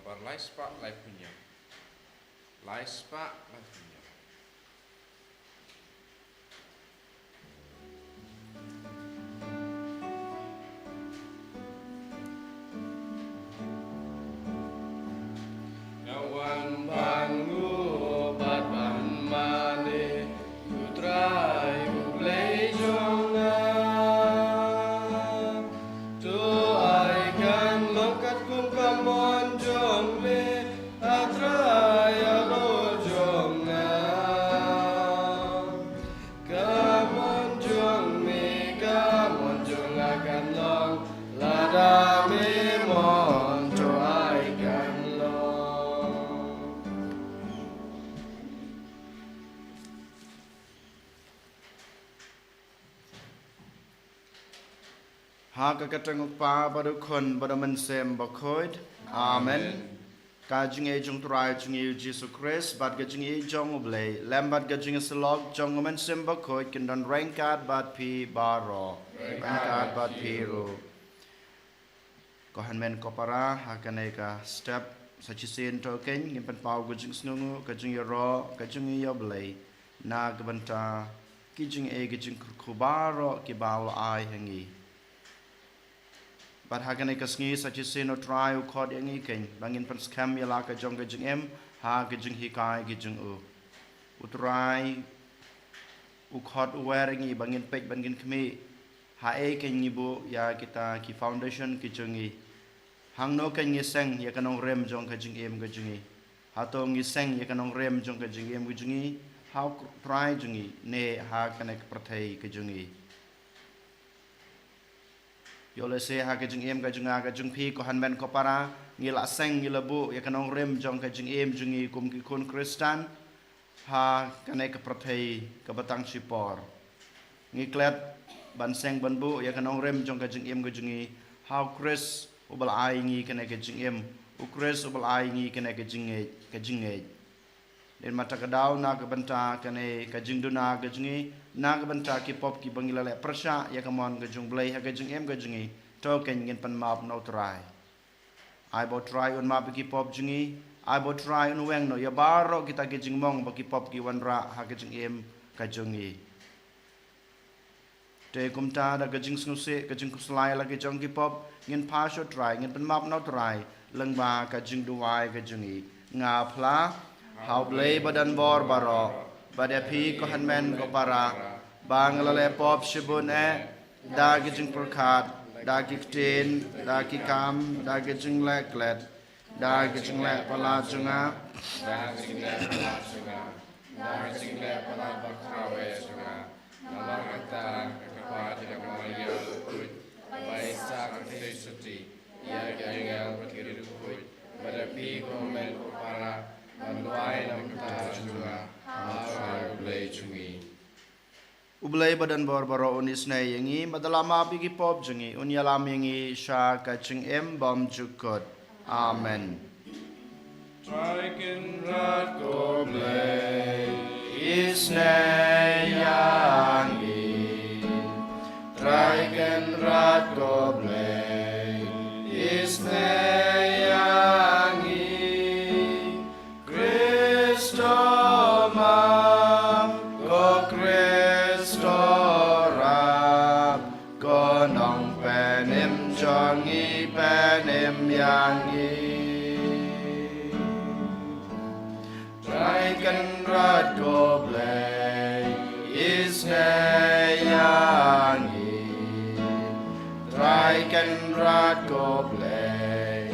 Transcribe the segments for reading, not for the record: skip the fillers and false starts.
par laispa lai punya. Laispa lai punya. Kawan bangu bat ban mane utrai uplei jonga tu ai kan lokat kum kamon jong le atrai alo jonga kamon jong akan long lada me mon tu ai kan Haka katang pa badu kun badu mensem bakoid. Amen. Kajing e jong turai jong e Jesus Christ bad kajing e jong ublay lambat kajing selog jong mensem bakoid kendan rengkat bad pi baro rengkat bad pi ru. Kohan men kopara hakane ka step sachisin token ngimpan pau kajing snungu kajing e ro kajing e yoblay na kabanta kijing e kajing kubaro kibao ai hangi. But hagan ikasngi such as sin or try or cod yang iking bangin pan scam yalaka jong gajing em ha gajing hikai gajing utrai u cod wearingi bangin pek bangin kmi ha e ken ibu ya kita ki foundation ki jungi hang no ken seng ya kanong rem jong gajing em gajingi ha to ngi seng ya kanong rem jong gajing em gajingi how try jungi ne ha kanek prathai gajingi Yole se ha kajing em kajing a kajing pi ko han men ko para ngila seng ngila bu ya kanong rem jong kajing em jungi kum ki kun kristan ha kane ka prathai ka batang sipor ngiklet ban seng ban bu ya kanong rem jong kajing em kajingi how chris ubal ai ngi kane kajing em u chris ubal ai ngi kane kajing e den mata kadau na ka banta kane kajing duna kajingi na ka banta ki pop ki bangila le prasha ya kamon kajung blai ha kajing em kajingi to ken ngin pan map no try ai bo try un map ki pop jingi ai bo try un weng no ya baro kita kajing mong ba ki pop ki wanra ha kajing em kajungi te kumta da kajing snuse kajing kuslai la kajong ki pop ngin pa sho try ngin pan map no try leng ba kajing duai kajungi nga phla hau blai badan bor baro bada pi ko hanmen ko para banglale pop shibun da gijing perkat da giftin da kikam da gijing leklet da gijing lek pala junga Da gajing le pala sunga. Da gajing le pala bakawe sunga. Nama kata kepada tidak malia ukut. Baisa kakti suti. Ia gajingal berkiri ukut. Pada pi komen kupara. Banduai nam kita juga. Apa boleh cungi. ublai badan bor baro unis na yangi madalama pigi pop jungi unyalam yangi sha kaching em bom jukot amen Striken rat goblay. isne yangi Traiken rat goblay isne yangi Kristo ma ko Kristo rap ko nong penim jongi penim yangi Traiken rat goblay isne yangi Traiken rat goblay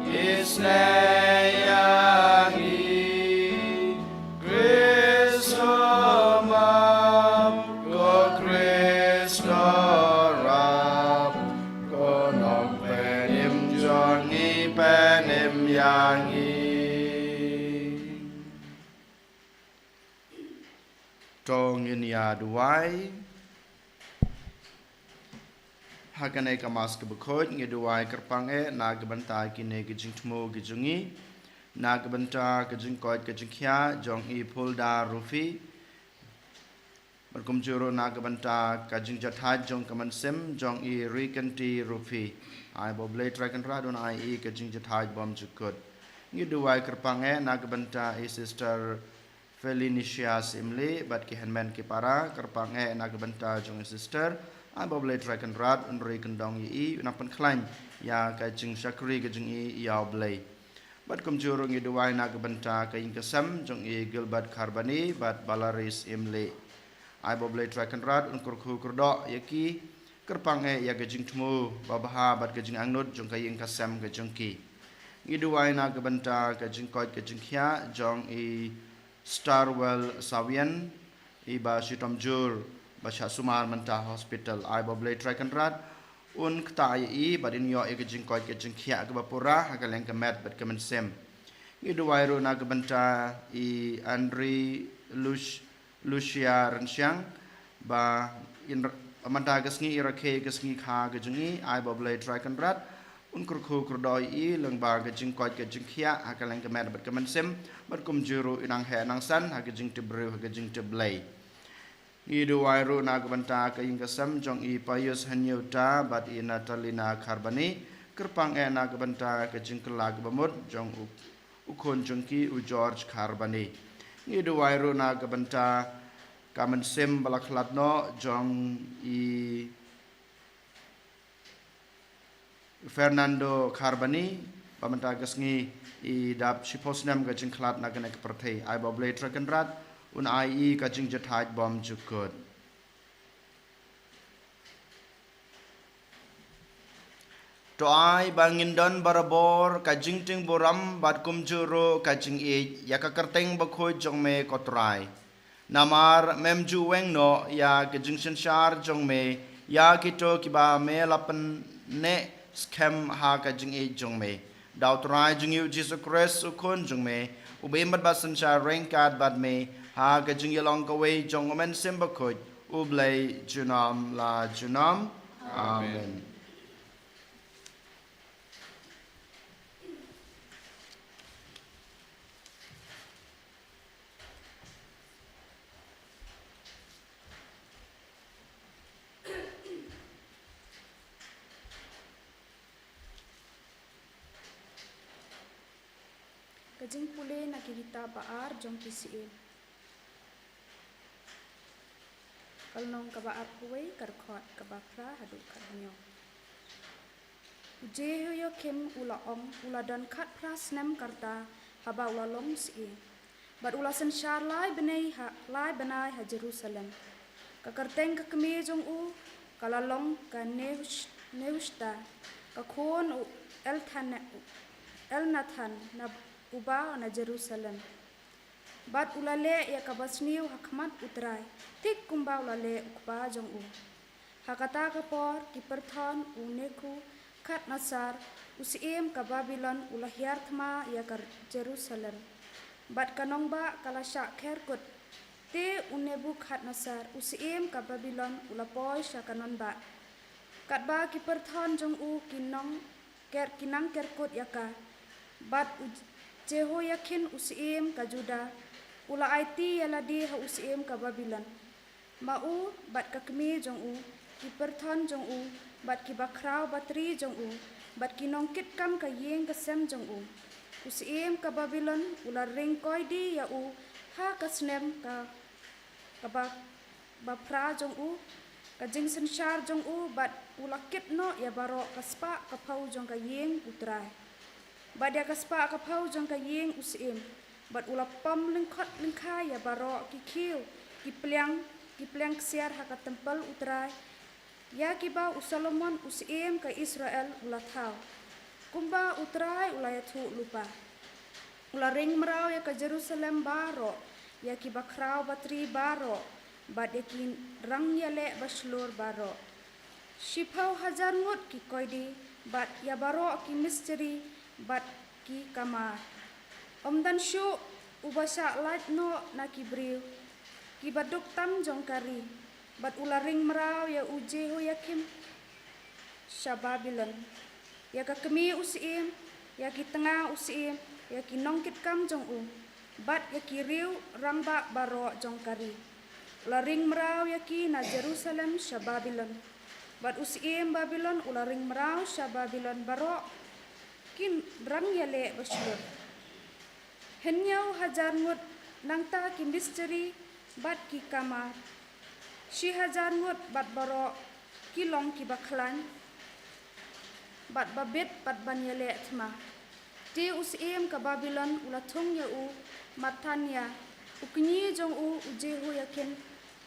isne yangi Kristo map ko Kristo rap ko nong penim jongi penim yangi Tong in ya duai hakane kamas ke bekot nge duai kerpang na ke banta kine ke jing tmo ke jungi na ke banta ke jing kot ke jing kya jong i pulda rufi berkum juro na ke banta ke jing jathat jong kaman sim jong i rikanti rufi ai bo blade dragon radon ai ke jing jathat bom jukut Ngiduai kerpange nagbenta sister Felinicia Simli bat ki henmen ki para kerpange nagbenta jong sister ai boble dragon rat unri kendong yi napan klain ya ka jing shakri ka jing yi yaw blay bat kum jurung ngiduai nagbenta ka ing kesam jong i Gilbert Carbani bat Balaris Imli ai boble dragon rat un kurku kurdo yaki kerpange ya ka jing tmu babaha bat ka jing angnut jong ka ing kesam ka jong ki Ngiduai na gebenta ka jingkot ka jingkhia jong i Starwell Savian i ba Shitom Jur ba Sumar Mentah Hospital ai boble trakan rat un kta i ba din yo i ka jingkot ka jingkhia ka bapura ha ka leng ka met bat ka mensem Ngiduai ru na gebenta i Andri Lucia Rensyang ba in amanta gasngi irake gasngi kha ka jingi ai boble trakan rat Unkurku kurdoi i lengba gajing koi gajing kia hakaleng kemer bat kemensem bat kum juru inang he nang san hagajing tebru hagajing teblay i duai ru na gebanta ka ing kesam jong i Payus Hanyuta bat i Natalina Carbani kerpang e na gebanta gajing kelag bamut jong ukun jong ki u George Carbani i duai ru na gebanta kamensem balaklatno jong i Fernando Carbani pamenta gasngi i dap siposnam gajing klat nagane kepertei ai boble trakenrat un ai i gajing jathai bom jukut to ai bangin don barabor kajing ting boram bat kum juro kajing i yakakerteng bakhoi jongme kotrai namar memju weng no ya kajing senshar jongme ya kito kiba me lapen ne scam ha ka jing e jong me daw trai jing yu Jesus Christ ukun jong me ubem bat basan sha rank card bat me ha ka jing yalong ka we jong men simba khoj ublay junam la junam amen Kajing pule nakikita baar jong kisiin. Kalnong kabaar kuwe karkot kabakra haduk karnyo. Uje yo kem ula ong ula dan kat pras nem karta haba ula long si. Bat ula sensyar lai benai ha Jerusalem. Kakarteng kakeme jong u kalalong ka neushta kakon u Elnathan na uba na Jerusalem. Bat ulale ya kabasniu hakmat utrai. Tik kumba ulale ukba jong u. Hakata kapor kiperthon uneku kat nasar usiem ka Babylon ulahiar thma ya kar Jerusalem. Bat kanong ba kalasya kherkut. Te unebu kat nasar usiem ka Babylon ulapoy sya kanon ba. Kat ba kiperthon jong u kinang kerkut yaka. Bat Jehoiakin usiem ka Juda ula IT yaladi ha usiem ka Babylon mau bat kakmi jong u kiperthon jong u bat kibakrau batri jong u bat kinongkit kam ka yeng kasem jong u usiem ka Babylon ula ringkoi di ya u ha kasnem ka bapra jong u ka jingsen shar jong u bat ula kitno ya baro kaspa ka pau jong ka yeng utrai Badia kaspa kapau jong ka yeng usim bat ula pam lengkot lengkai ya baro kikiu kiplyang siar haka tempel utrai ya kiba usalomon usim ka Israel ula thau kumba utrai ula yathu lupa ula ring merau ya ka Jerusalem baro ya kiba krau batri baro bat yakin rang yale baslur baro shipau hajar ngut ki koidi bat ya baro ki misteri bat ki kamar omdan shu ubasa light no na kibriu ki baduk tam jongkari bat ularing merau ya uje ho yakim Babylon ya ka kemi usim ya ki tengah usim ya ki nongkit kam jong u bat ya ki riu ramba baro jongkari ularing merau ya ki na Jerusalem Babylon bat usim Babylon ularing merau Babylon baro kin rang yale baslur Henyau hajar ngut nangta ki misteri bat ki kamar. Shi hajar ngut bat baro ki long ki baklan. Bat babet bat banyele tma. Te us em ka Babylon ulatung ya u matanya. Ukni jong u ujehu yakin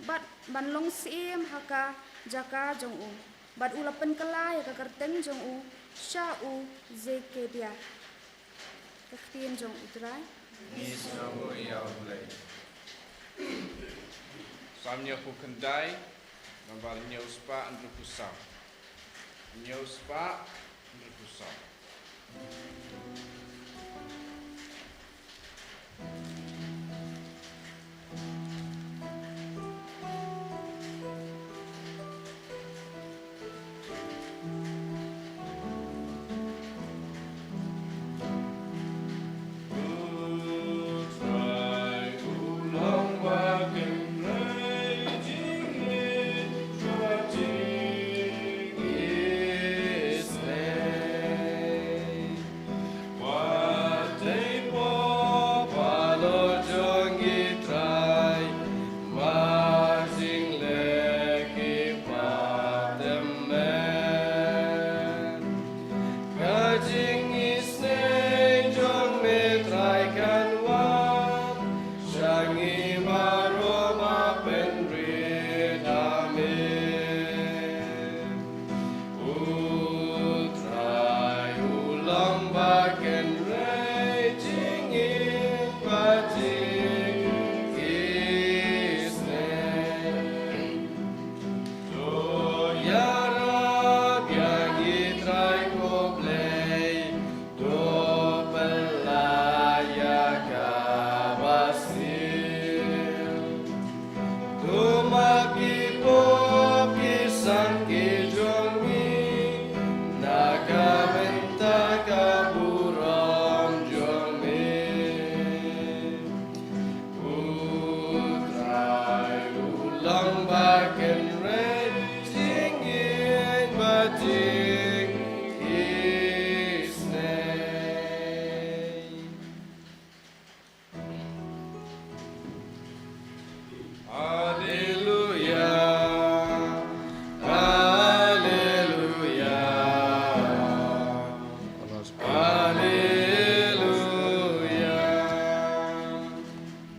bat banlong siem haka jaka jong u. Bat ulapen kala ya kakarteng jong u sha u zekebia. Kaktian jong utrai. Nisnamu ya ulai. Samnya ku kendai, nambal nyauspa andru kusam. Nyauspa andru kusam.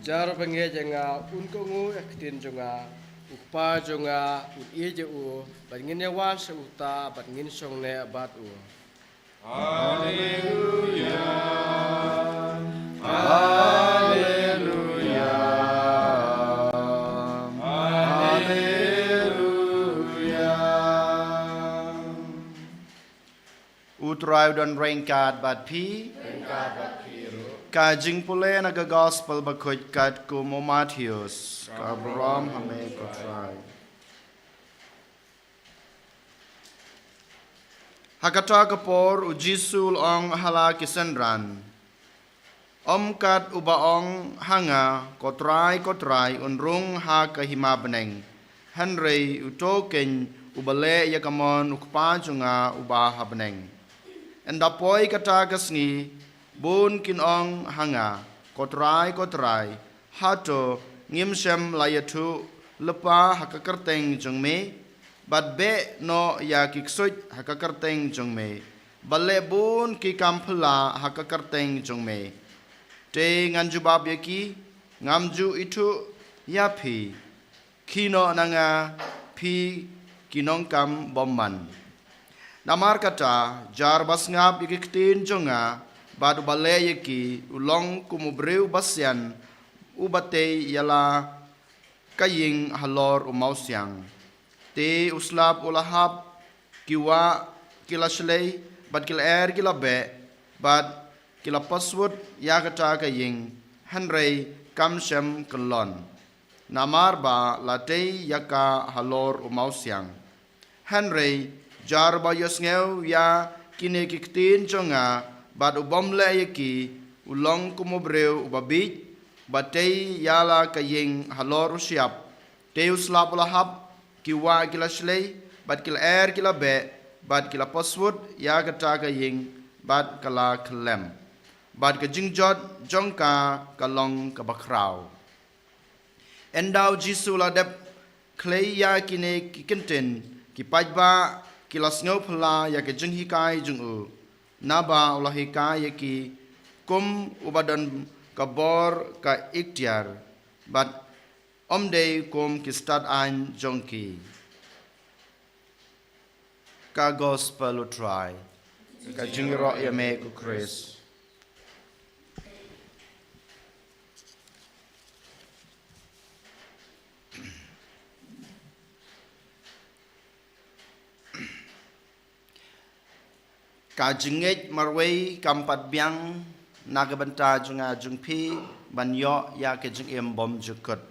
Jar benge janga unkongu aktin jonga upa jonga un je u bangin ya wan se uta bangin song ne abat u. Haleluya. Haleluya. Haleluya. Utrai dan rengkat bat pi. Ka jing pule na ga gospel bakoj kat ko mo Matthews ka Abraham hame ko try. Hakata kapor u Jisul ong hala kisendran. Kat ubaong hanga kotrai unrung ha kahima beneng. Henry utoken ubale yakamon ukpa junga ubaha beneng. Endapoi kata kasni bun kinong hanga kotrai hato ngimsem layatu lepa hakakerteng jengme bat be no ya kiksuit hakakerteng jengme bale bun ki kampla hakakerteng jengme te nganju bab yaki ngamju itu yapi kino nanga pi kinong kam bomman namar kata jar basngap ikiktin jonga badu balaya ki ulong kumubreu basyan ubate yala kaying halor umausyang te uslap ulahap kiwa kila shlei bad kila kila be bad kila paswut yakata kaying henrei kamshem kelon namar ba latei yaka halor umausyang henrei jar ba yosngeu ya kine kiktin jonga bad ubom le yaki ulong kumobreu ubabit batei yala kaying halor usiap te uslap lahap kiwa kila shlei bad kila kila be bad kila paswut ya kata kaying bad kala klem bad ka jingjot jongka kalong ka bakrau endau jisu la dep kleya kine kikenten ki pajba kilas ngau phala ya ke jinghikai jungu naba ulahika ya ki kum ubadan kabor ka ikhtiar but omde kum ki start an jongki ka gospel try ka jingro ya me ku Chris ka jingej marwei kampat biang nagabanta junga jungpi banyo ya ke jingem bom jukut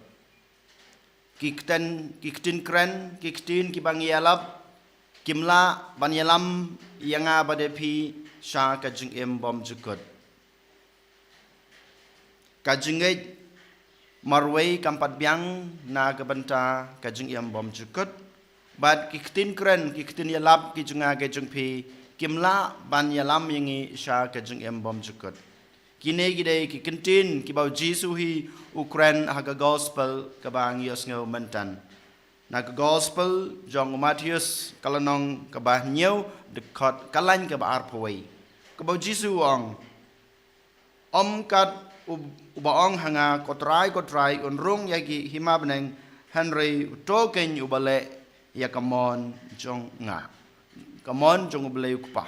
kiktin kren kiktin kibang yalap kimla banyalam yanga badepi sha ka jingem bom jukut ka jingej marwei kampat biang nagabanta ka jingem bom jukut bad kiktin kren kiktin yalap ki junga ke jungpi kimla ban yalam yangi sha ka jing em bom jukut kine gide ki kentin ki bau jisu hi Ukraine ha gospel ka bang yos ngau mentan na gospel jong Matius kalanong ka ba nyeu dekot kalan ka ba arpoi ka bau jisu ong kat ubaong hanga kotrai unrung yagi himabneng Henry token ubale yakamon jong nga kamon jong belai kupah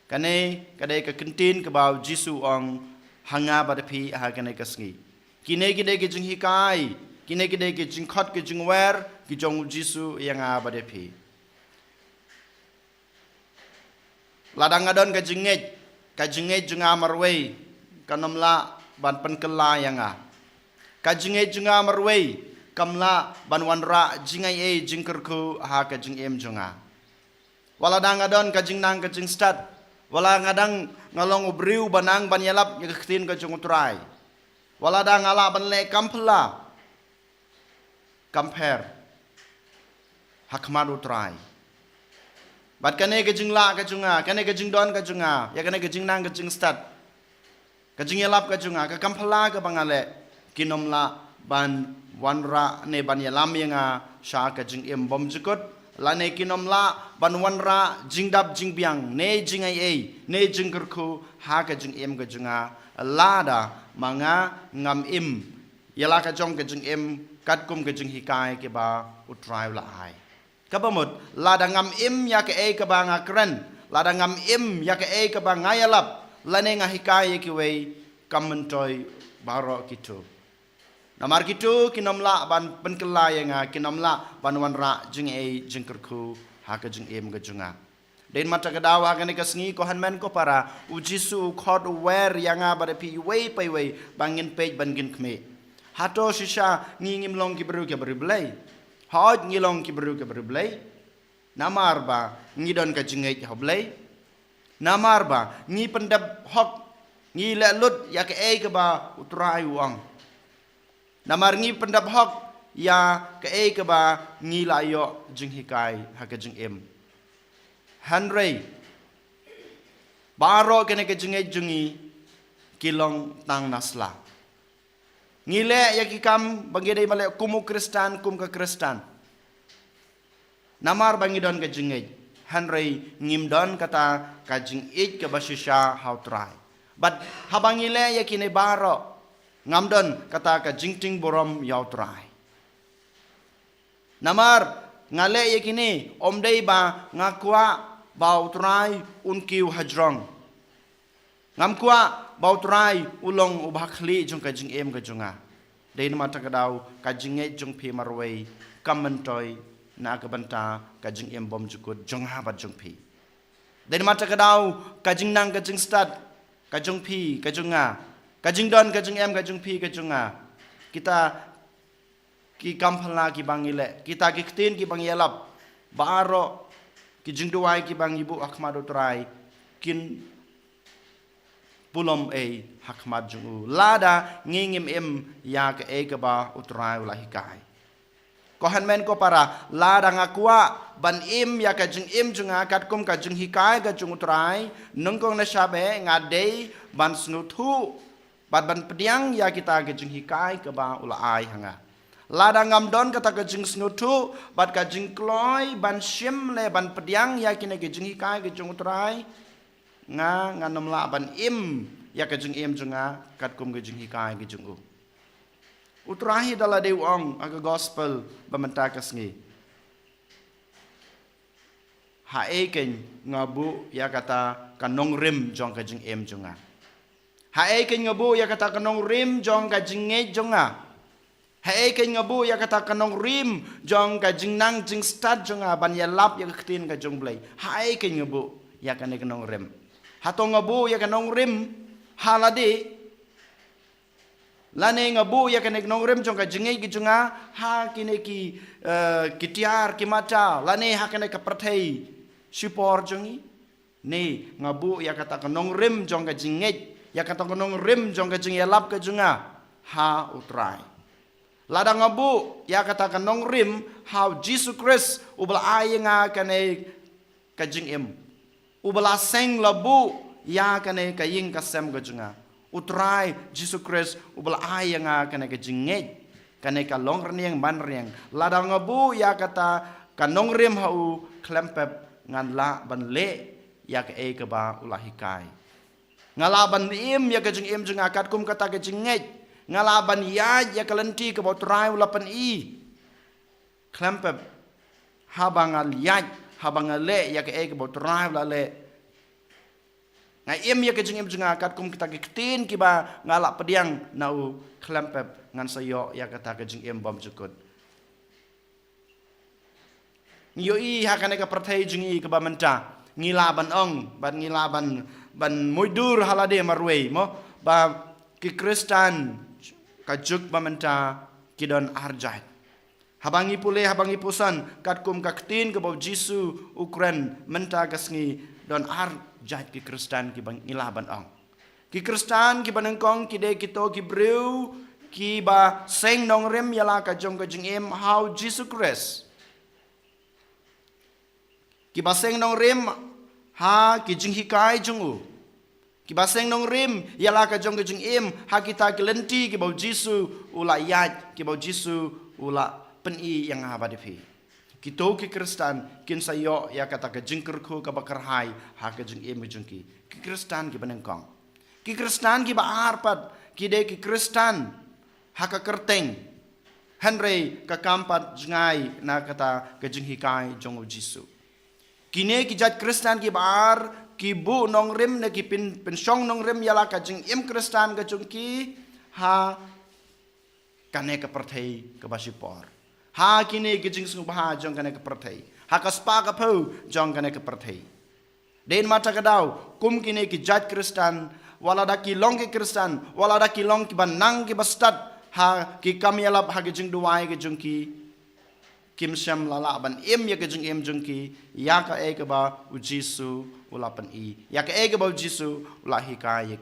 kane kadai ka kentin ka bau jisu ong hanga badapi ha kane kasngi kine gide ke jing hikai kine gide ke jing khot ke jing wer ki jong jisu yang a badapi ladang adon ka jingej junga marwei kanamla ban penkela yang a ka jingej junga marwei kamla ban wanra jingai e jingkerku ha ka jing em junga wala dang adon ka jing nang ka jing stad wala ngadang ngalong ubriu banang banyalap ya ktin ka jung utrai wala dang ala ban le kampla kamper hakmad utrai bat kane ka jing la ka junga kane ka jing don ka junga ya kane ka jing nang ka jing stad ka jing yalap ka junga ka kampla ka bangale kinomla ban wanra ne banyalam yanga sha ka jing em bom jukut lane kinomla banwanra jingdap jingbiang ne jingai ne jingkerku ha ka jing em ka junga lada manga ngam im yala ka jong ka jing em katkum ka jing hikai ke ba utrai la ai ka bamut lada ngam im ya ka e ka ba nga kren lada ngam im ya ka e ka ba ngayalap lane nga hikai ke we kamentoy baro kitu namar kitu kinomla ban penkela yang kinomla ban wanra jing e jingkerku ha ka jing em ga junga den mata ka dawa ka ne kasngi ko hanmen ko para ujisu khod wer yang ba pi we pai we bangin pej bangin khme hato shisha ngingim long ki bru ke berblai hoj ngilong ki bru ke berblai namar ba ngidon ka jing e hoblai namar ba ngi pendap hok ngi le lut ya ka e ka ba utrai uang namar ngi pendap hok ya ke e ke ba ngi layo jing hikai ha ke jing em Henry baro kene ke jing e jungi kilong tang nasla ngile ya ki kam bagi dai male kumu Kristen kum ke Kristen namar bangi don ke jing e Henry ngim don kata ka jing e ke basisha how try but habangile ya kine baro ngamdon kata ka jingting borom yautrai namar ngale yakini omdei ba ngakwa bautrai unkiu hajrong ngamkwa bautrai ulong ubakhli jung ka jing em ka junga dein mata ka dau ka jinge jung phi marwei kamentoy na ka banta ka jing em bom jukut jung ha bat jung phi dein mata ka dau ka jing nang ka jing stad ka jung phi ka junga kajing don kajing em kajing pi kajunga kita ki kampala ki bangile kita ki ktin ki bangyalap baro ki jingduai ki bang ibu Ahmad utrai kin pulom e Ahmad jungu lada ngingim em ya ke e ka ba utrai ulahikai Kohan men ko para ladang akwa ban im ya ka jing im junga kat kum ka jing hikai ka jung utrai nungkong na sabe ngadei ban snutu ban pediang ya kita ka jing hikai ka ba ula ai hanga ladang ngamdon kata ka jing snutu bat ka jing kloi ban shim le ban pediang ya kina ka jing hikai ka jung utrai nga namla ban im ya ka jing im junga kat kum ka jing hikai ka jung u utrahi dala dew ong aga gospel bamenta kasngi ha eken ngabu ya kata kanong rim jong ka jing em jonga ha eken ngabu ya kata kanong rim jong ka jing nge jonga ha eken ngabu ya kata kanong rim jong ka jing nang jing stad jonga ban ya lap ya ktin ka jong blai ha eken ngabu ya kanong rim ha to ngabu ya kanong rim halade lane ngabu ya kene nong rem jong ka jingai ki junga ha kine ki kitiar ki mata lane ha kene ka perthei sipor jongi ne ngabu ya kata ka nong rem jong ka jingai ya kata ka nong rem jong ka jingai lap ka junga ha utrai lada ngabu ya kata ka nong rem how Jesus Christ ubal ayanga kane ka jingem ubala seng labu ya kane ka ying ka sem ka junga utrai Jesus Christ ubal ayanga kana ka jinget kana ka long reniang ban riang ladang ngabu ya kata kanong rem hau klempep ngan la ban le ya ka e ka ba ulahikai ngala ban im ya ka jing im jing akat kum kata ka jinget ngala ban ya ka lenti ka utrai ulapan i klempep habangal ya habangal le ya ka e ka utrai la le ngai em ya kejing em junga kat kum kita kitin kiba ngalak pediang nau klempep ngan sayo ya kata kejing em bom jukut ngiyo i hakane ka perthai jungi ke ba menta ngila ban ong ban ngila ban muidur halade marwei mo ba ki Kristan ka juk ba menta kidon arjat habangi pule habangi pusan kat kum ka kitin ke ba Jisu ukren menta kasngi don jat ki Kristan ki bang ilaban ong ki Kristan ki banengkong ki de kito ki breu ki ba seng nong rem yala ka jong ka jing em how Jesus Christ ki ba seng nong rem ha ki jing hikai jong u ki ba seng nong rem yala ka jong ka jing em ha kita ki lenti ki ba Jesus ula yat ki ba Jesus ula peni yang ha ba depi Kito ki Kristan kin sayo ya kata ka jingker ko ka bakar hai ha ka jing em jungki ki Kristan ki banengkong ki Kristan ki ba arpat ki de ki Kristan ha ka kerteng Henry ka kampat jingai na kata ka jing hikai jong Jisu kine ki jat Kristan ki bar ki bu nong rim na ki pin song nong rim yala ka jing em Kristan ka jungki ha kane ka perthei ka basipor ha kini ki jing sung bah jong kana ka perthei ha ka spa ka pho jong kana ka perthei den mata ka daw kum kini ki jat Kristan wala da ki long ki Kristan wala da ki long ki banang ki bastad ha ki kamyalap ha ki jing duai ki jong ki kim syam lala ban em ya ki jing em jong ki ya ka e ka ba u Jisu ulapan i ya ka e ka ba u Jisu ula hikai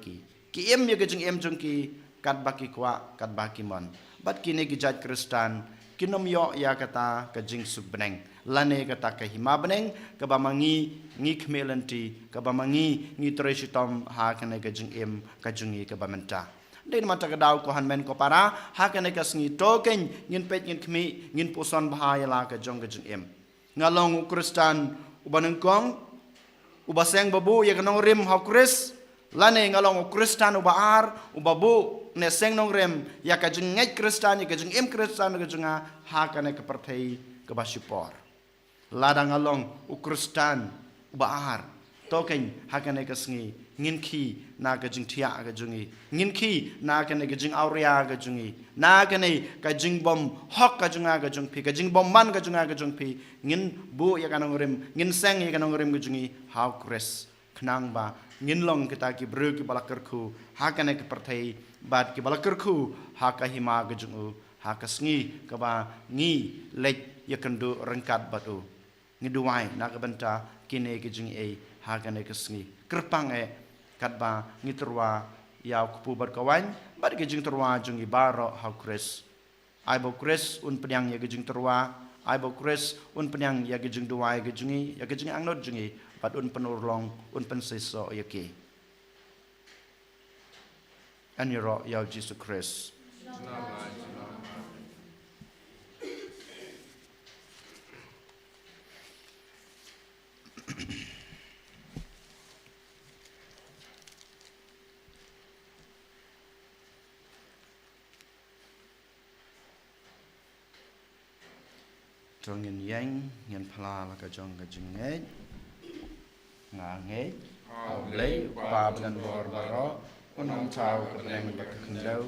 ki em ya ki jing em jong ki kat ba ki kwa kat ba ki mon bat kini ki jat Kristan kinom yo ya kata ka jing subneng lane kata ka hima beneng ka ba mangi ngi khmelanti ka ba mangi ngi treshitom ha kana ka jing em ka jungi ka ba menta den mata ka daw ko han men ko para ha kana ka sngi token ngin pet ngin khmi ngin puson bahaya la ka jong ka jing em ngalong Kristan ubaneng kong ubaseng babu ya kanong rim ha Kris lane ngalong Kristan ubaar ubabu ne seng nong rem ya ka jing ngai Kristan ya ka jing em Kristan ka junga ha kana ka perthei ka basipor ladang along u Kristan baar token ha kana ka sngi ngin khi na ka jing thia ka jungi ngin khi na kana ka jing auria ka jungi na kana ka jing bom hok ka junga ka jung phi ka jing bom man ka junga ka jung phi ngin bu ya ka nong rem ngin seng ya ka nong rem ka jungi how Kris knang ba ngin long kita ki bru ki balakerku ha kana ka perthei bat ki balakerku ha ka hima ka jungu ha ka sngi ka ba ngi lek ya kendu rengkat batu ngi duai na ka benta kine ki jing e ha kana ka sngi kerpang e kat ba ngi terwa ya ku pu bar kawan bat ki jing terwa jungi baro ha Kris ai bo Chris un penyang ya gejing terwa ai bo Chris un penyang ya gejing dua ya gejing angnot jengi pat un penurlong un penseso ya ke an yero ya Jesus Christ trong nhìn yang nhìn pla là cái trong cái chừng nghe ngà nghe lấy ba bên bờ bờ con ông chào con em bậc khinh lâu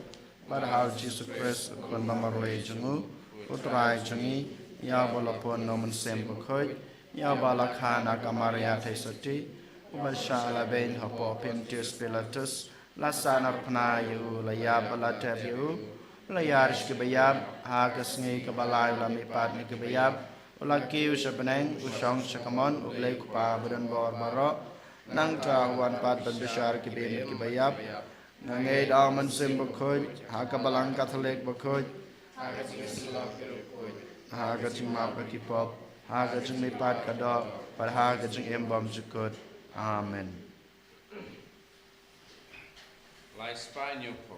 bắt đầu Jesus Christ con mama rồi chungu utrai chungi ya bolapon nomen sem bkhoi ya balakha na kamaria thaisati ubasha la ben hapo pentius pilatus la sanarpna yu la ya balata yu la yarish ke bayab ha kasngi ke balai la mi pat ni ke bayab la kiu sabeneng usong sakamon ublei kupa badan bor baro nang wan pat ban besar ke ben ke bayab nangei daman sim bkhoi ha ka balang catholic bkhoi ha ka ching ma ki pop ha ka ching mi pat ka do par ha ka ching em bom chukut amen Lai Spaniel po.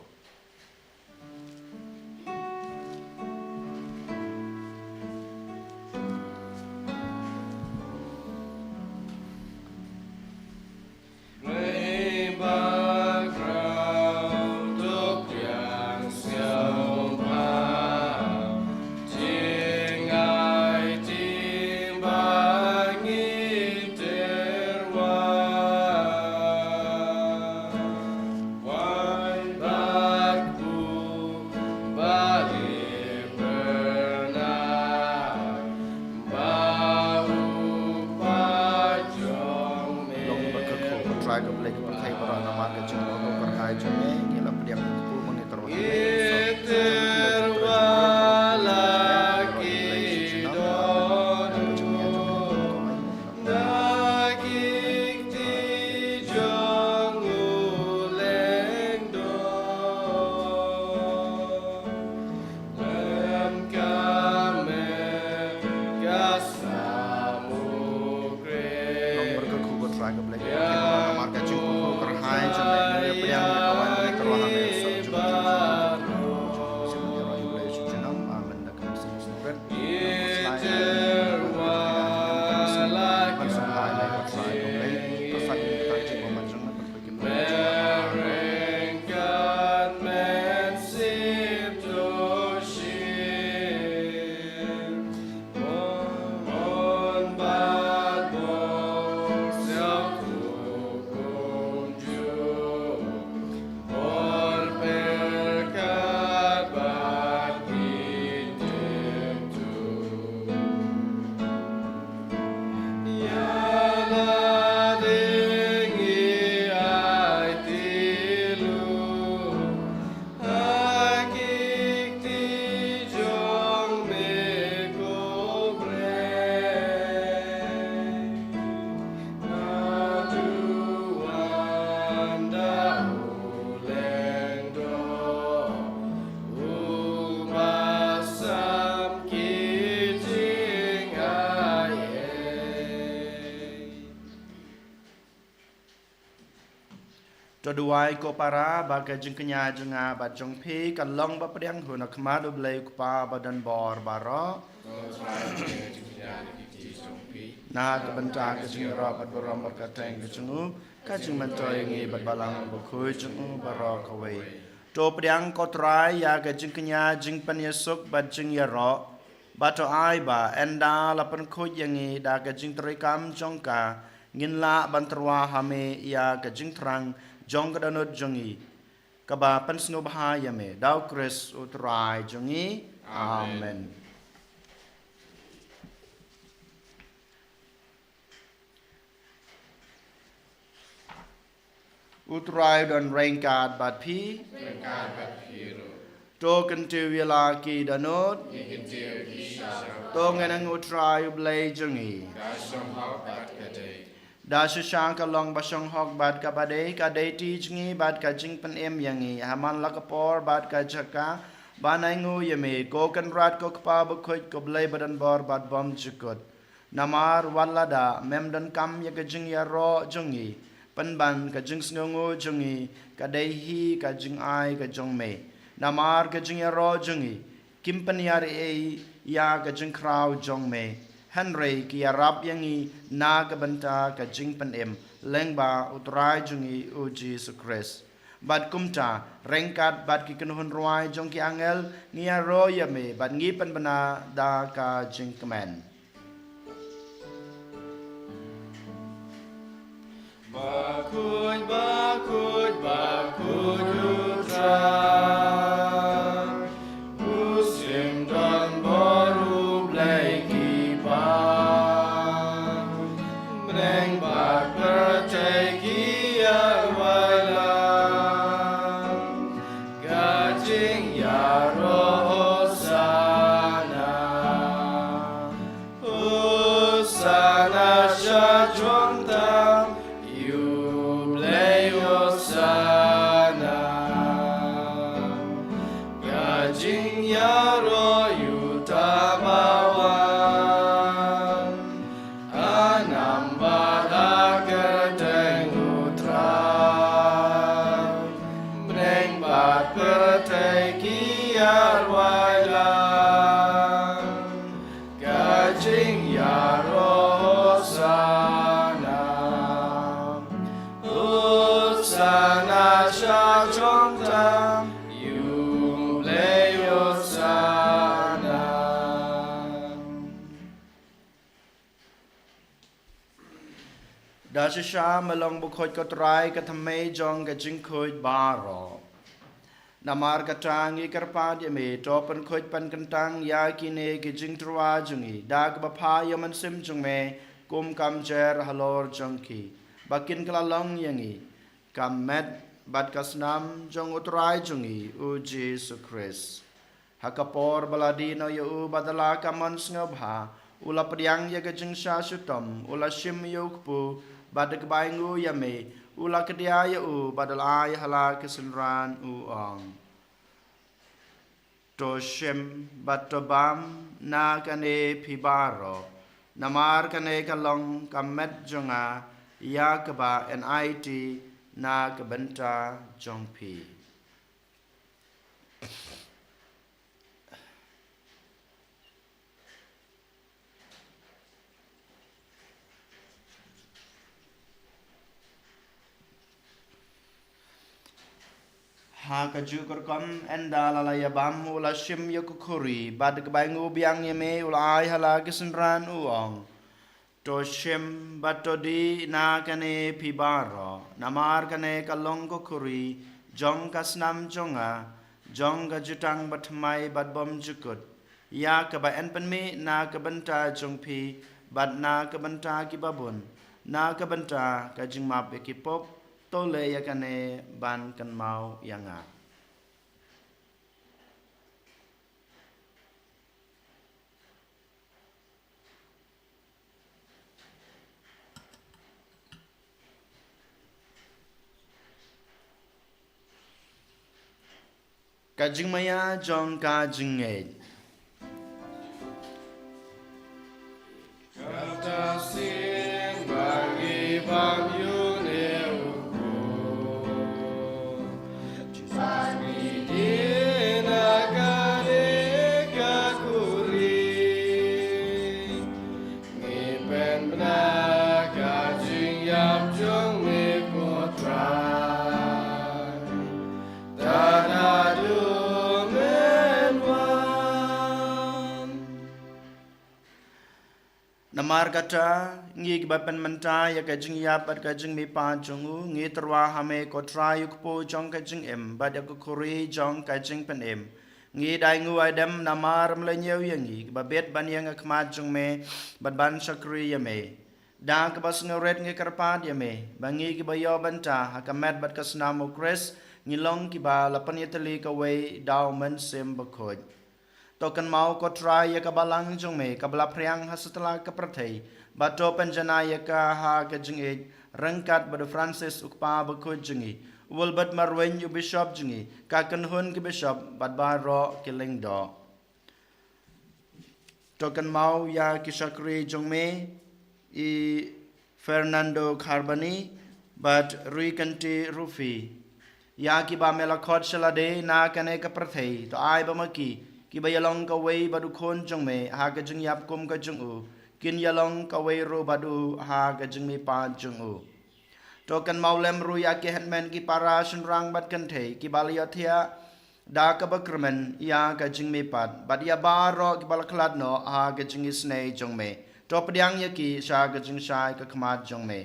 Duai ko para baga jengkenya jenga bajong pi kan long ba pedang huna kemadu belai kupa badan bor baro na ke benta ke jeng ro bat borom berkateng ke jengu ka jeng mentoy ngi bat balang bukui jengu baro kawe to pedang ko trai ya ke jengkenya jeng pan yesuk bat jeng ya ro bato ai ba enda lapan khoj yangi da ke jeng trikam jongka ngin la banterwa hame ya ke jeng trang jong kadanot jongi kaba pansno bahaya me dau Chris utrai jongi amen utrai dan rengkat bat pi to kentu wila ki danot to nganang utrai blai jongi da shang ka long ba shong hok bad ka badai ka dei ti jingi bad ka jing pen em yangi haman la ka por bad ka jaka Banangu yame ko kan rat ko kpa bukhoj ko blai badan bor bad bom chukut. Namar walada memdan kam ya kajing ya ro jungi. Penban kajing sngungu jungi. Kadaihi kajing ai kajong me. Namar kajing ya ro jungi. Kimpan yari ya kajing kraw jong me. Henry ki arab yangi na kabanta kajing panem. Lengba utrai jungi u Jesus Christ. Bad kumta rengkat bad ki kenuhun ruai jong ki angel ngia ro yame bad ngi penbana da ka jing kemen. Bakuj, bakuj, bakuj utra. Musim dan baru blai kibar. Meneng bak percaya kia wailang. Gajing ya roh sana. Sana syajong tam. Sana Gajing yaro yutabawan Anambada kerteng utra Meneng bat pertai kiar wailang Gajing yaro sana Sana syajong tam you play your sana. Dasha melong bukhoj ko trai ka thamei jong ka jing khoj baro. Namar ka tang I karpad yame topan khoj pan kantang ya kine ki jing trwa jungi dag bapha yaman sim jung me kum kam jer halor jong ki. Bakin kalalong yangi kamet bat kasnam jong utrai jungi u Jesus Christ. Hakapor baladino yu badala kamon ngobha ula priang ya kajing syasutom ula shim yukpu badak baingu yame ula kedia yu badal ay hala kesenran uong. To shim batobam na kane pibaro namar kane kalong kamet jonga ya kaba NIT na kabenta jongpi. Ha kajukur kom enda lalaya bam ula shim yukukuri bad kebaingu biang yeme ula ay hala kesenran uong. To shim batodi na kane pibaro namar kane kalong kukuri jong kasnam jonga jong gajutang batmai badbom jukut ya kaba enpenmi na kabenta jongpi bad na kabenta kibabun na kabenta kajing map ekipop tole ya kane ban kan mau yanga. Kajing maya jong kajing ed. Kata sing bagi bamyu neuku Bagi dina kare kakuri Ngipen benak kajing yap jong mikotrai Tanadu Namar kata ngi kibapan menta ya kajing yap at kajing mi pa jongu ngi terwa hame ko trayuk po jong kajing em bad ya kuri jong kajing pen em ngi dai ngu adam namar mlenyew yangi kibabet ban yang akmat jong me bad ban shakri ya me da kebas ngoret ngi karpad ya me bangi kibayo banta hakamet bad kasnamo kres ngilong kiba lapan yatali kawe daw men sem bakoj. Tokan mau ko try ya kabalang jong me kabla priang hasutla ka prathai bato penjana ya ka ha ka jing e rangkat bad Francis ukpa bakoj jingi wul bat marwen yu bishop jingi ka kan hun ki bishop bat ba ro ki ling do token mau ya ki shakri jongme I Fernando Carboni bat Rui Kanti Rufi ya ki ba mela khot shalade na kane ka prathei to ai ba maki ki ba yalong ka wei badu khon jongme ha ka jing yap kum ka jung u kin yalong ka wei ro badu ha ka jing mi pa jung u to kan maulem ru ya ki hetman ki para shin rang bat kan thei ki bal ya thia da ka ba krmen ya ka jing mi pat bat ya ba ro ki bal khlad no ha ka jing isnei jongme to pdyang ya ki sha ka jing shai ka khmat jongme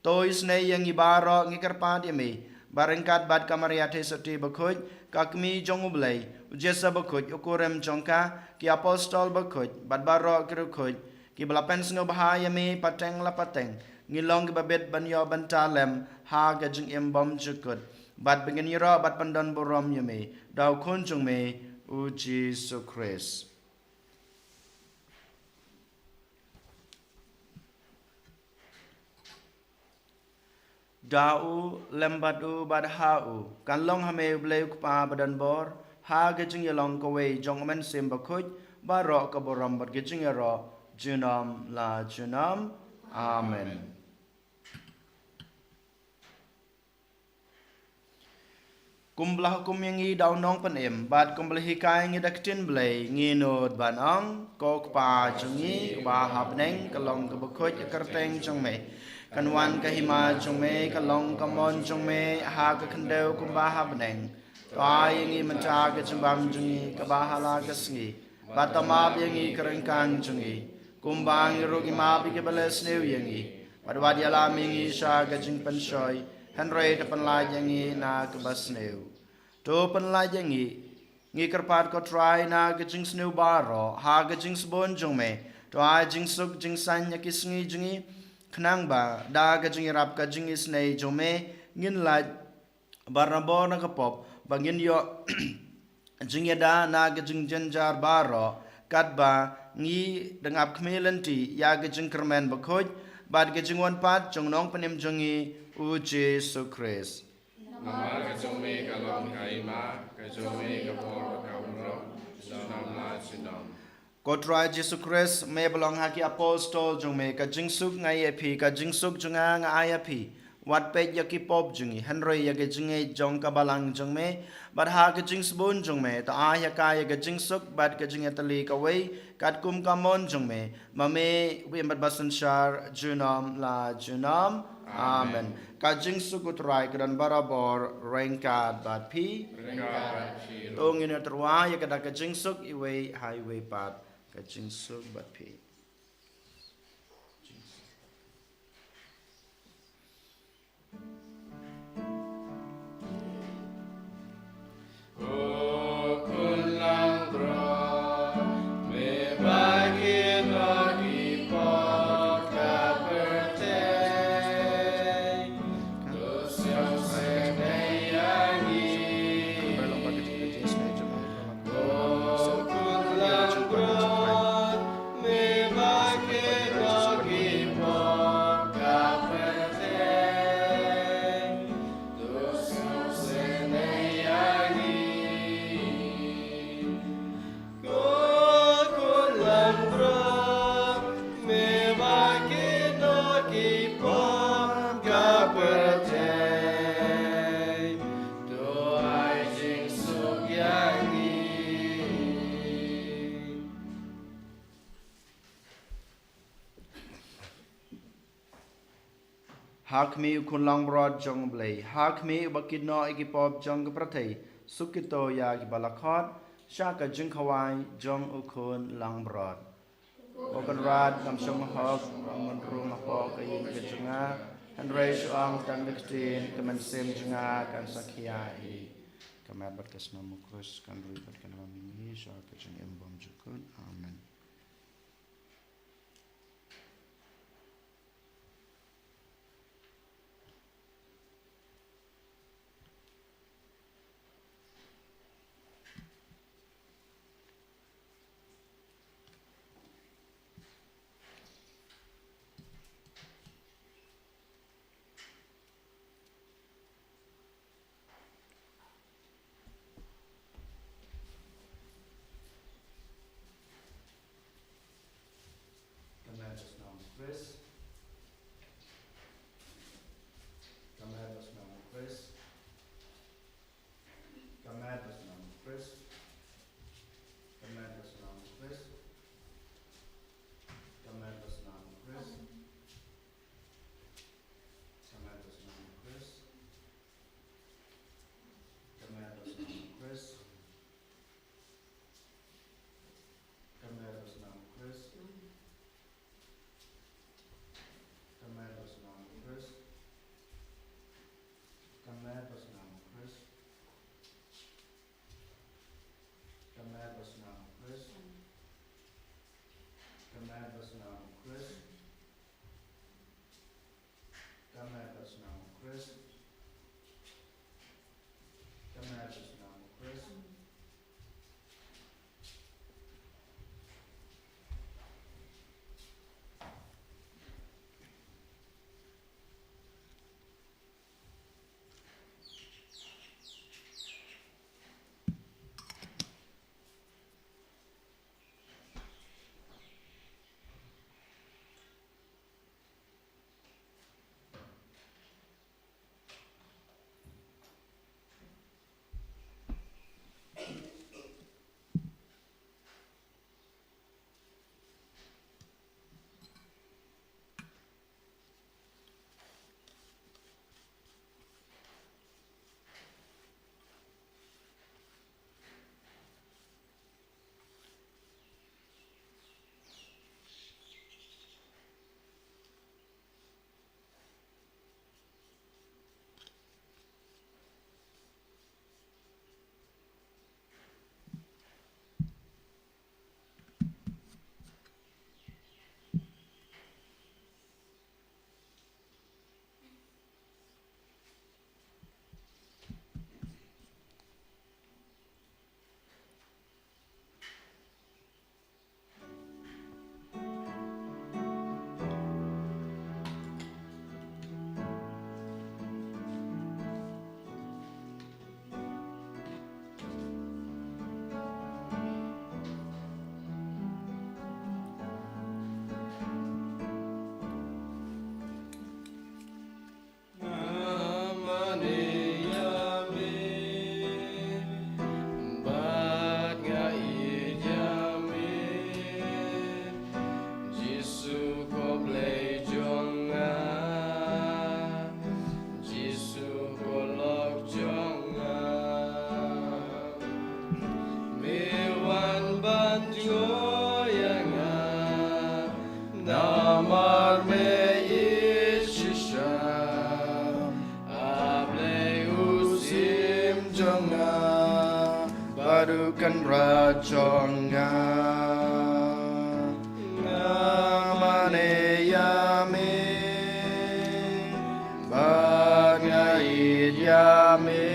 to isnei yang I ba ro ngi kar pa dia me barengkat bat kamaria the sati bakhoj kakmi jong ublai ujesa bakhoj ukorem jongka ki apostol bakhoj bat baro kru khoj ki balapen sngo bahaya me pateng la pateng ngilong ki babet banyo bantalem ha ga jing embom jukut bat bengin yiro bat pandon borom yeme daw khon jong me u Jesus Christ Dau lembadu bad hau kan long hame bleu pa badan bor ha gejing yalong ko wei jong men sim bakhoj baro ka boram bad gejing yaro junam la junam amen kumblah kum yangi daw nong panem bad kumblah hikai ngi daktin blei ngi nod ban ong kok pa jungi ba habneng kalong ka bakhoj karteng jong me kan wan ka hima jong me ka long ka mon jong me ha ka khandeu kum ba ha beneng to ai ngi manta ka chumbam jungi ka ba hala ka sngi ba ta ma yangi kareng kang jungi kum ba ngi ro ki ma bi ke bales neu yangi ba wa dia la mi ngi sha ka jing pen shoi han rei ta pan la yangi na ka bas neu to pan la yangi ngi karpat ko try na ka jing sneu ba ro ha ka jing sbon jong me to ai jing suk jing san ya ki sngi jungi khnang ba da ka jing rap ka jing is nei jome ngin la barnabo na ka pop bangin yo jing da na ka jing janjar baro kat ba ngi dengap khmelenti ya ka jing kermen ba khoj bad ka jing wan pat jong nong panem jongi u Jesus Christ nama ka jome ka long kai ma ka jome ka por ka umro sunam la sinam Kotra Jesus Christ me belong haki apostol jong me ka jingsuk ngai api ka jingsuk junga ngai api wat pe yaki pop jungi henry yaki jingai jong ka balang jong me bad ha ka jings bun jong me ta a ya ka ya ka jingsuk bad ka jingai tali ka wei kat kum ka mon jong me ma me we mat basan shar junam la junam amen ka jingsuk utrai kan barabor rengkat bad pi tong ina terwa ya ka jingsuk iwe highway pat ka jingsuk bat pi hak mi kun lang brod jong blei hak mi bakit no ikipop jong prathei sukito ya ki balakot shaka jing khawai jong ukun lang brod okan rad kam shong hok amon rum ho ka yin ke junga han reish ang tan diktin kemen sem junga kan sakhia hi kamat berkas namu kus kan rui berkan kami shaka jing embom jukun amen Chris. Come help us now, Chris. Come help us now, Chris. Come help us now, Chris. Come help us now, Chris. Come help us now, Chris. Come help us now, Chris. Come help us now, Chris. Come help us now, Chris. Come help us now, Chris. Come help us now, Chris. Come help us now, Chris. Come help us now, Chris. Come help us now, Chris. Barukan Rajonga Namane Yame Bagait Yame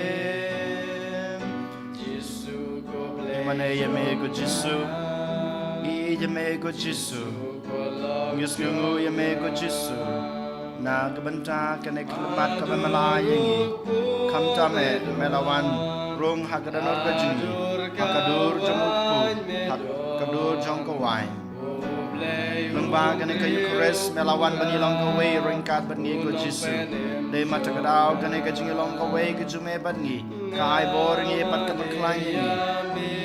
Jisu Namane Yame Go Jisu I Yame Go Jisu Ngisngu Yame Go Jisu Na Kabanta Kane Kalabat Kabamalayangi Kamtame Melawan Rung hakadanor kajingi, hakadur jangukpu, hakadur jangkawai. Lengbagan kayu kores melawan banyilong kawe ringkat bangi ko Jisu. De matagadaw kane kajingilong kawe kajume bangi, kai boringi pat kamaklangi.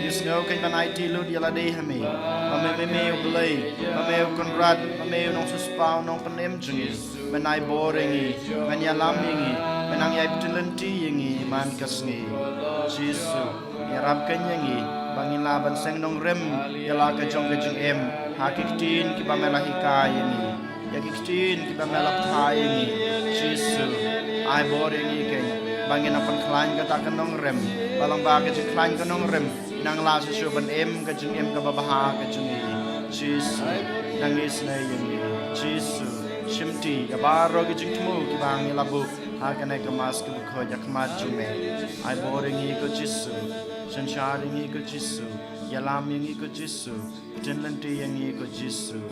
Yusno kay banay tilud yala de hami. Mamemeu belay, mameu konrad, mameu nong suspaw nong panem jingi. Banay boringi, manyalaming, menang yai ptilenti yingi man kasngi. Jisu, yarap kanyangi, bangin laban seng nong rem, yala kajong kajong em, hakiktin kiba melahika yangi, yakiktin kiba melapta yangi. Jisu, ay boringi kay, bangin apan klain katakan nong rem, balang ba kajong klain ka nong rem, nang la susuban em kajong em kababaha kajong i. Jisu, nangis na yangi. Jisu, shimti, kabaro kajong tumu kibang ilabu. Akan ay kamas kabukod yakmat jume ay boring iko Jisu sansharing iko Jisu yalam yang iko Jisu tinlanti yang iko Jisu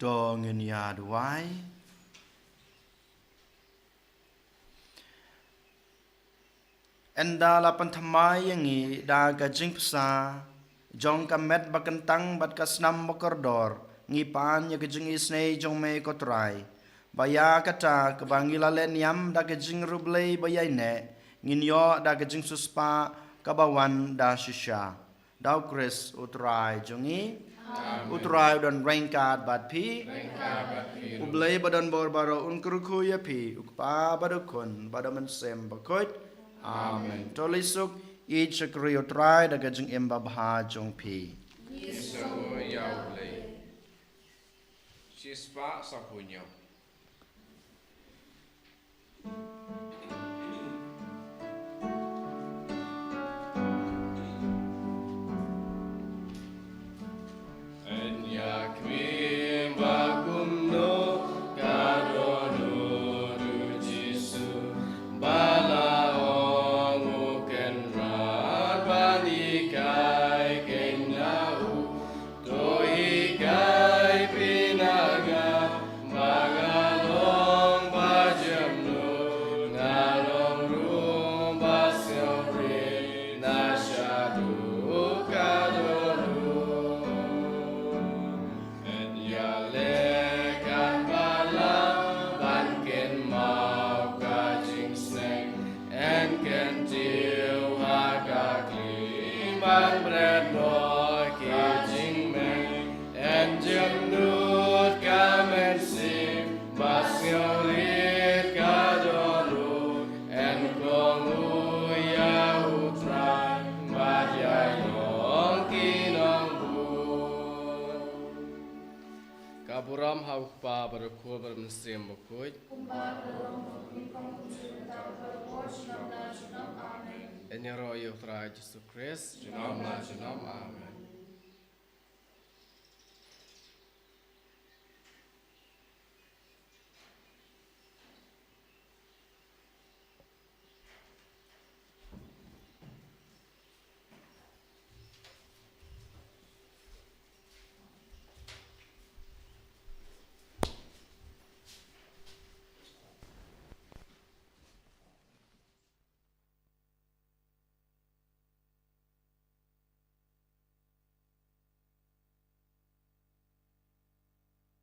dongin yaduai enda lapan thamai yangi da gajing psa jong kamet bakentang bat kasnam bokordor ngipan ya gajing isnei jong me kotrai baya kata kebangila len yam da gajing rublei bayai ne nginyo da gajing suspa kabawan da shisha dau kris utrai jongi utrai dan rengkat bat pi ublei badan bor baro unkruku ya pi ukpa badukun badaman sem bakot amen tolisuk i chakri utrai da gajing emba bha jong pi Yesu yau lei. Sispa sapunyo. Kaburam haukpa berkuah bermesrim berkuat. Enyero yuk Yesus Kristus. Jenam la jenam amen.